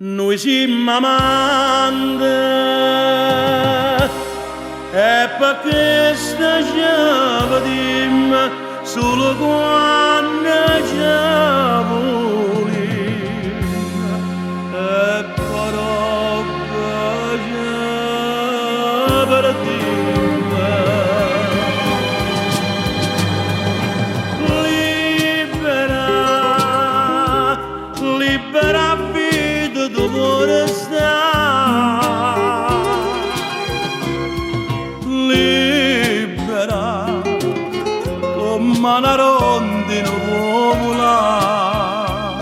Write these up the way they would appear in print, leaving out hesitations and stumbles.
Noi siamo amanti e per questo ci vediamo solo quando ci vogliamo e però ci perdiamo. Libera, libera vita dopo libera come una rondine può volare.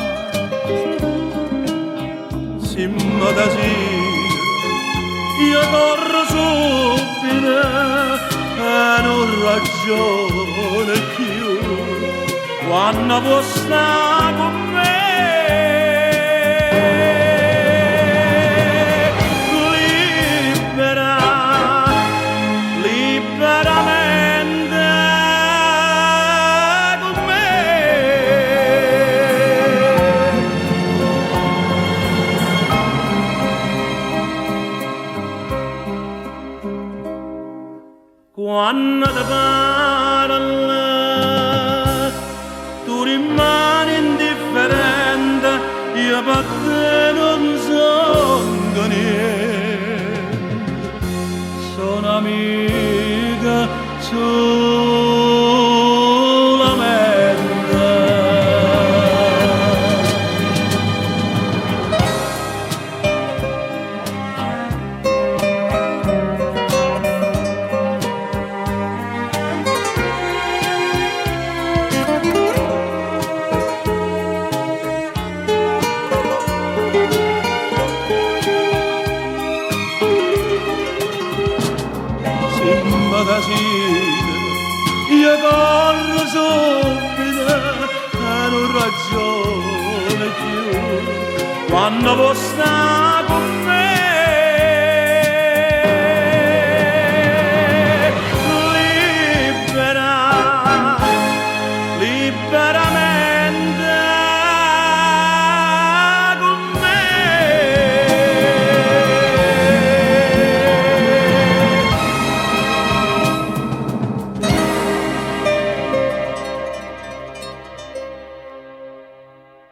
Simma da io corro subito e non ragiono più quando può stare con me. Quando ti parla, tu rimani indifferente, io per te non sono niente, sono amica solamente. Io corro subito e non ragiono più quando può stare